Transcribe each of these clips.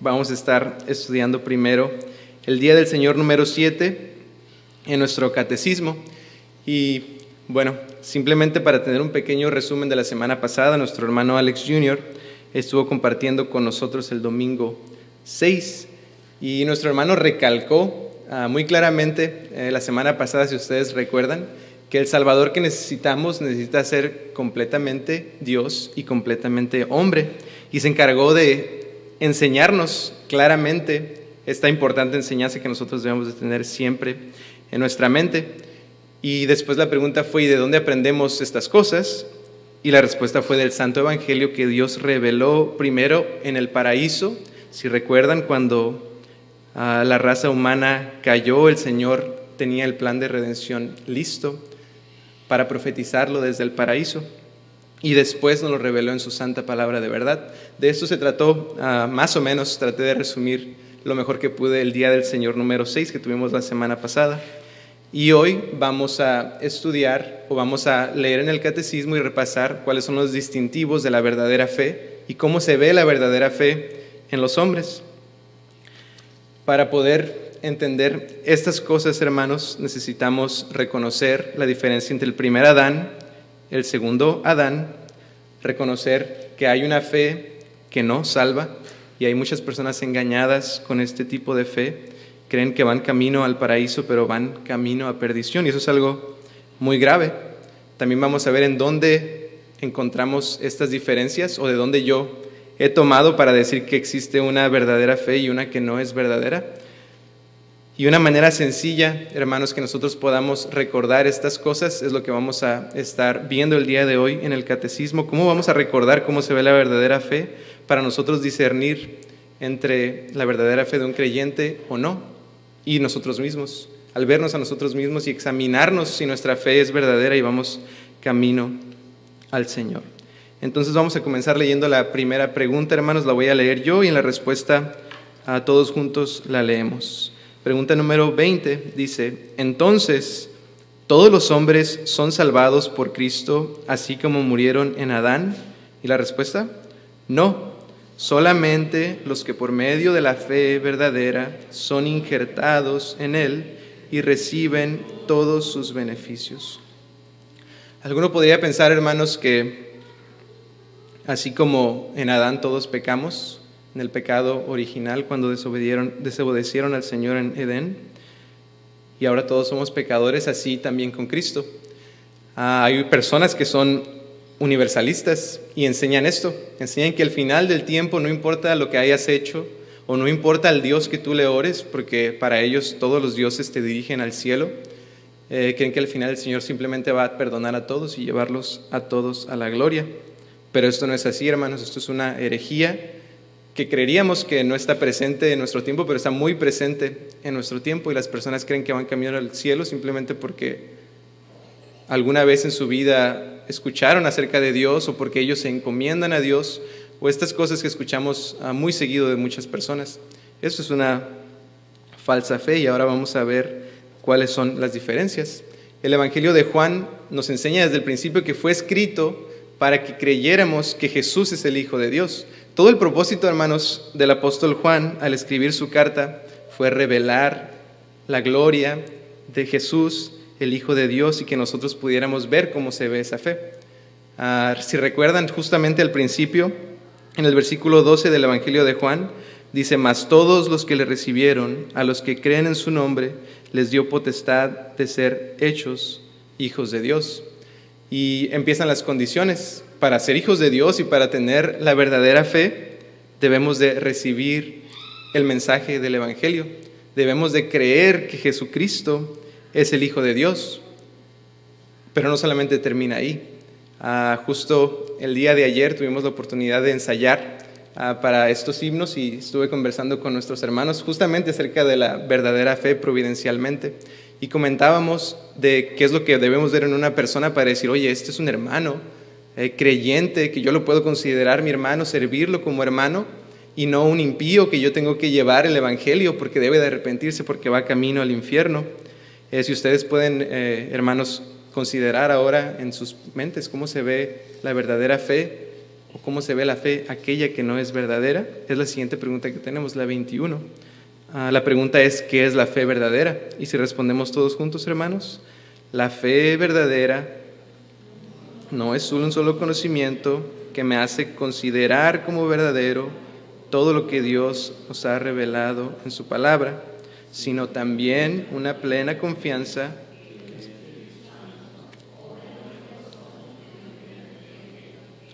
vamos a estar estudiando primero el Día del Señor número 7 en nuestro catecismo. Y bueno, simplemente para tener un pequeño resumen de la semana pasada, nuestro hermano Alex Jr. estuvo compartiendo con nosotros el domingo 6 y nuestro hermano recalcó muy claramente la semana pasada, si ustedes recuerdan, que el Salvador que necesitamos necesita ser completamente Dios y completamente hombre, y se encargó de enseñarnos claramente esta importante enseñanza que nosotros debemos de tener siempre en nuestra mente. Y después la pregunta fue, ¿y de dónde aprendemos estas cosas? Y la respuesta fue del Santo Evangelio que Dios reveló primero en el paraíso. Si recuerdan, cuando la raza humana cayó, el Señor tenía el plan de redención listo para profetizarlo desde el paraíso, y después nos lo reveló en su santa palabra de verdad. De esto se trató, más o menos, traté de resumir lo mejor que pude el Día del Señor número 6 que tuvimos la semana pasada. Y hoy vamos a estudiar o vamos a leer en el catecismo y repasar cuáles son los distintivos de la verdadera fe y cómo se ve la verdadera fe en los hombres. Para poder entender estas cosas, hermanos, necesitamos reconocer la diferencia entre el primer Adán, el segundo Adán, reconocer que hay una fe que no salva, y hay muchas personas engañadas con este tipo de fe, creen que van camino al paraíso, pero van camino a perdición, y eso es algo muy grave. También vamos a ver en dónde encontramos estas diferencias, o de dónde yo he tomado para decir que existe una verdadera fe y una que no es verdadera. Y una manera sencilla, hermanos, que nosotros podamos recordar estas cosas es lo que vamos a estar viendo el día de hoy en el catecismo. ¿Cómo vamos a recordar cómo se ve la verdadera fe para nosotros discernir entre la verdadera fe de un creyente o no? Y nosotros mismos, al vernos a nosotros mismos y examinarnos si nuestra fe es verdadera y vamos camino al Señor. Entonces vamos a comenzar leyendo la primera pregunta, hermanos. La voy a leer yo y en la respuesta a todos juntos la leemos. Pregunta número 20 dice: entonces, ¿todos los hombres son salvados por Cristo así como murieron en Adán? Y la respuesta: no, solamente los que por medio de la fe verdadera son injertados en Él y reciben todos sus beneficios. Alguno podría pensar, hermanos, que así como en Adán todos pecamos, en el pecado original, cuando desobedecieron al Señor en Edén, y ahora todos somos pecadores, así también con Cristo. Hay personas que son universalistas y enseñan esto, enseñan que al final del tiempo no importa lo que hayas hecho, o no importa al Dios que tú le ores, porque para ellos todos los dioses te dirigen al cielo. Creen que al final el Señor simplemente va a perdonar a todos y llevarlos a todos a la gloria. Pero esto no es así, hermanos, esto es una herejía que creeríamos que no está presente en nuestro tiempo, pero está muy presente en nuestro tiempo, y las personas creen que van camino al cielo simplemente porque alguna vez en su vida escucharon acerca de Dios, o porque ellos se encomiendan a Dios, o estas cosas que escuchamos muy seguido de muchas personas. Esto es una falsa fe, y ahora vamos a ver cuáles son las diferencias. El Evangelio de Juan nos enseña desde el principio que fue escrito para que creyéramos que Jesús es el Hijo de Dios. Todo el propósito, hermanos, del apóstol Juan al escribir su carta fue revelar la gloria de Jesús, el Hijo de Dios, y que nosotros pudiéramos ver cómo se ve esa fe. Si recuerdan, justamente al principio, en el versículo 12 del Evangelio de Juan, dice: mas todos los que le recibieron, a los que creen en su nombre, les dio potestad de ser hechos hijos de Dios. Y empiezan las condiciones. Para ser hijos de Dios y para tener la verdadera fe, debemos de recibir el mensaje del Evangelio. Debemos de creer que Jesucristo es el Hijo de Dios. Pero no solamente termina ahí. Justo el día de ayer tuvimos la oportunidad de ensayar para estos himnos, y estuve conversando con nuestros hermanos justamente acerca de la verdadera fe providencialmente. Y comentábamos de qué es lo que debemos ver en una persona para decir: oye, este es un hermano creyente, que yo lo puedo considerar mi hermano, servirlo como hermano, y no un impío que yo tengo que llevar el Evangelio porque debe de arrepentirse porque va camino al infierno. Si ustedes pueden, hermanos, considerar ahora en sus mentes cómo se ve la verdadera fe, ¿O cómo se ve la fe, aquella que no es verdadera? Es la siguiente pregunta que tenemos, la 21. La pregunta es, ¿qué es la fe verdadera? Y si respondemos todos juntos, hermanos, la fe verdadera no es un solo conocimiento que me hace considerar como verdadero todo lo que Dios nos ha revelado en su palabra, sino también una plena confianza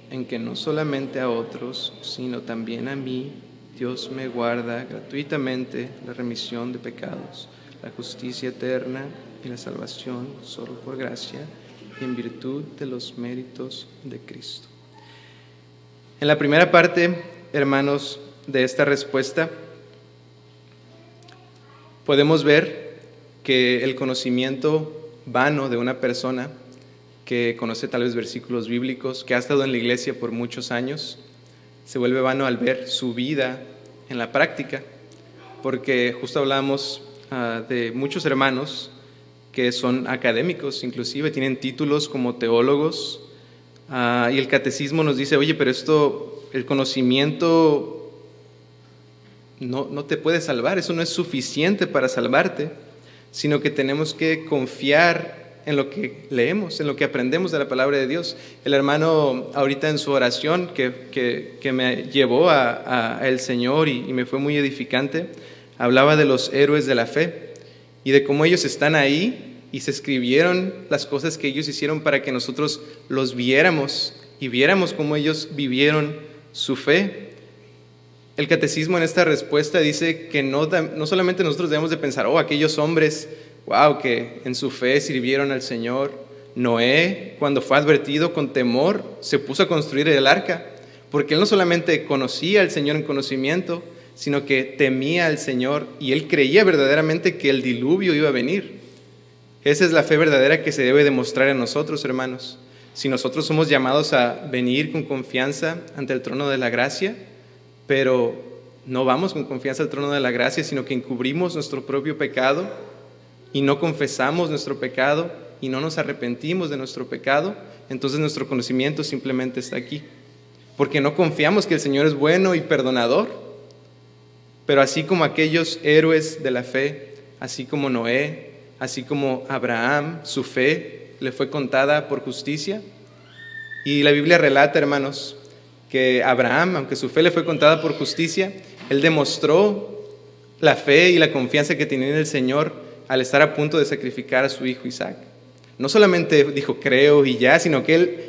en que no solamente a otros, sino también a mí, Dios me guarda gratuitamente la remisión de pecados, la justicia eterna y la salvación solo por gracia y en virtud de los méritos de Cristo. En la primera parte, hermanos, de esta respuesta, podemos ver que el conocimiento vano de una persona que conoce tal vez versículos bíblicos, que ha estado en la iglesia por muchos años, se vuelve vano al ver su vida en la práctica, porque justo hablamos de muchos hermanos que son académicos, inclusive tienen títulos como teólogos, y el catecismo nos dice, oye, pero el conocimiento no te puede salvar, eso no es suficiente para salvarte, sino que tenemos que confiar en lo que leemos, en lo que aprendemos de la palabra de Dios. El hermano ahorita en su oración que me llevó a el Señor y me fue muy edificante, hablaba de los héroes de la fe y de cómo ellos están ahí y se escribieron las cosas que ellos hicieron para que nosotros los viéramos y viéramos cómo ellos vivieron su fe. El catecismo en esta respuesta dice que no solamente nosotros debemos de pensar, aquellos hombres, wow, que en su fe sirvieron al Señor. Noé, cuando fue advertido con temor, se puso a construir el arca, porque él no solamente conocía al Señor en conocimiento, sino que temía al Señor y él creía verdaderamente que el diluvio iba a venir. Esa es la fe verdadera que se debe demostrar en nosotros, hermanos. Si nosotros somos llamados a venir con confianza ante el trono de la gracia, pero no vamos con confianza al trono de la gracia, sino que encubrimos nuestro propio pecado y no confesamos nuestro pecado y no nos arrepentimos de nuestro pecado, entonces nuestro conocimiento simplemente está aquí, porque no confiamos que el Señor es bueno y perdonador. Pero así como aquellos héroes de la fe, así como Noé, así como Abraham, su fe le fue contada por justicia, y la Biblia relata, hermanos, que Abraham, aunque su fe le fue contada por justicia, él demostró la fe y la confianza que tenía en el Señor al estar a punto de sacrificar a su hijo Isaac. No solamente dijo creo y ya, sino que él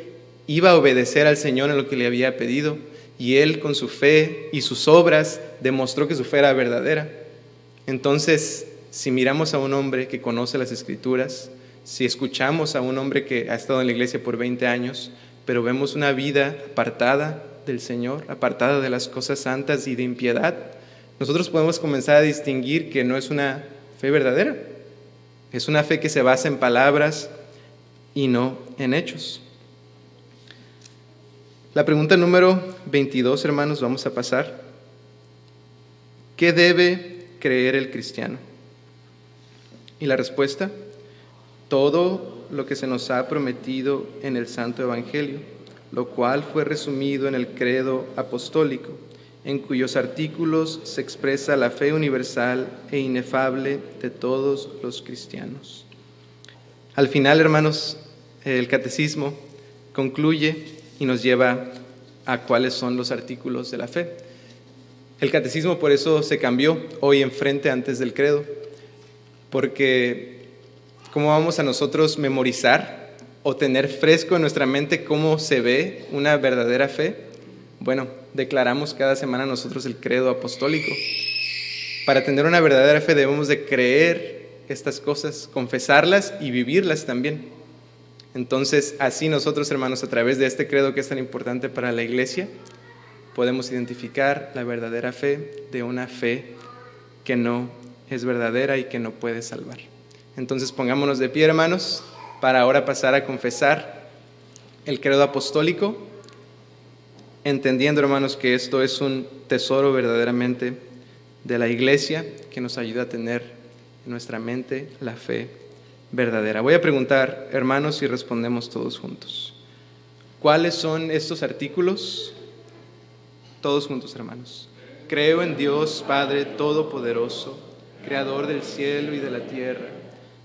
iba a obedecer al Señor en lo que le había pedido, y él con su fe y sus obras demostró que su fe era verdadera. Entonces, si miramos a un hombre que conoce las Escrituras, si escuchamos a un hombre que ha estado en la iglesia por 20 años, pero vemos una vida apartada del Señor, apartada de las cosas santas y de impiedad, nosotros podemos comenzar a distinguir que no es una fe verdadera. Es una fe que se basa en palabras y no en hechos. La pregunta número 22, hermanos, vamos a pasar. ¿Qué debe creer el cristiano? Y la respuesta, todo lo que se nos ha prometido en el Santo Evangelio, lo cual fue resumido en el credo apostólico, en cuyos artículos se expresa la fe universal e inefable de todos los cristianos. Al final, hermanos, el catecismo concluye y nos lleva a cuáles son los artículos de la fe. El catecismo por eso se cambió hoy enfrente antes del credo, porque ¿cómo vamos a nosotros memorizar o tener fresco en nuestra mente cómo se ve una verdadera fe? Bueno, declaramos cada semana nosotros el credo apostólico. Para tener una verdadera fe debemos de creer estas cosas, confesarlas y vivirlas también. Entonces, así nosotros, hermanos, a través de este credo que es tan importante para la iglesia, podemos identificar la verdadera fe de una fe que no es verdadera y que no puede salvar. Entonces, pongámonos de pie, hermanos, para ahora pasar a confesar el credo apostólico, entendiendo, hermanos, que esto es un tesoro verdaderamente de la iglesia que nos ayuda a tener en nuestra mente la fe verdadera. Voy a preguntar, hermanos, y respondemos todos juntos. ¿Cuáles son estos artículos Todos juntos, hermanos. Creo en Dios Padre Todopoderoso, Creador del cielo y de la tierra,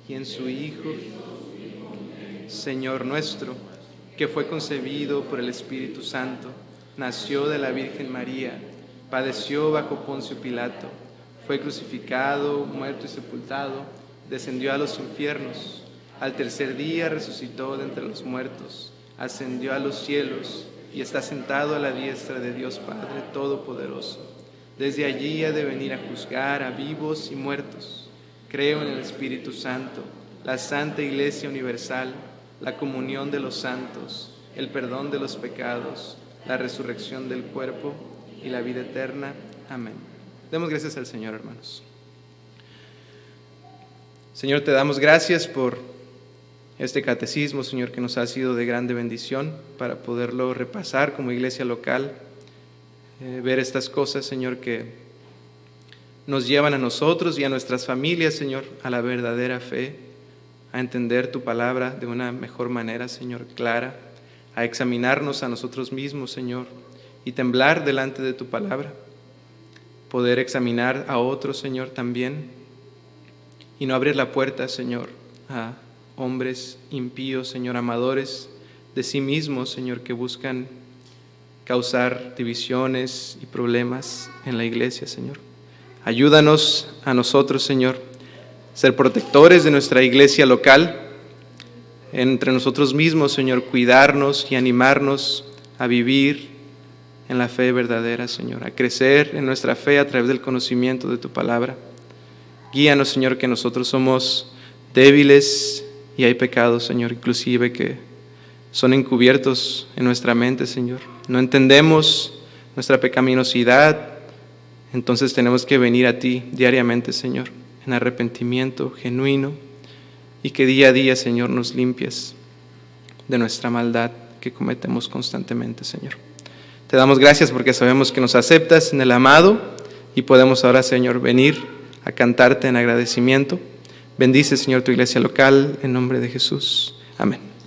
y en su Hijo, Señor nuestro, que fue concebido por el Espíritu Santo, nació de la Virgen María, padeció bajo Poncio Pilato, fue crucificado, muerto y sepultado, descendió a los infiernos, al tercer día resucitó de entre los muertos, ascendió a los cielos y está sentado a la diestra de Dios Padre Todopoderoso. Desde allí ha de venir a juzgar a vivos y muertos. Creo en el Espíritu Santo, la Santa Iglesia Universal, la comunión de los santos, el perdón de los pecados, la resurrección del cuerpo y la vida eterna. Amén. Demos gracias al Señor, hermanos. Señor, te damos gracias por este catecismo, Señor, que nos ha sido de grande bendición para poderlo repasar como iglesia local, ver estas cosas, Señor, que nos llevan a nosotros y a nuestras familias, Señor, a la verdadera fe, a entender tu palabra de una mejor manera, Señor, clara, a examinarnos a nosotros mismos, Señor, y temblar delante de tu palabra, poder examinar a otros, Señor, también, y no abrir la puerta, Señor, a hombres impíos, Señor, amadores de sí mismos, Señor, que buscan causar divisiones y problemas en la iglesia, Señor. Ayúdanos a nosotros, Señor, ser protectores de nuestra iglesia local, entre nosotros mismos, Señor, cuidarnos y animarnos a vivir en la fe verdadera, Señor, a crecer en nuestra fe a través del conocimiento de tu palabra. Guíanos, Señor, que nosotros somos débiles y hay pecados, Señor, inclusive que son encubiertos en nuestra mente, Señor. No entendemos nuestra pecaminosidad, entonces tenemos que venir a ti diariamente, Señor, en arrepentimiento genuino, y que día a día, Señor, nos limpies de nuestra maldad que cometemos constantemente, Señor. Te damos gracias porque sabemos que nos aceptas en el amado y podemos ahora, Señor, venir a cantarte en agradecimiento. Bendice, Señor, tu iglesia local, en nombre de Jesús. Amén.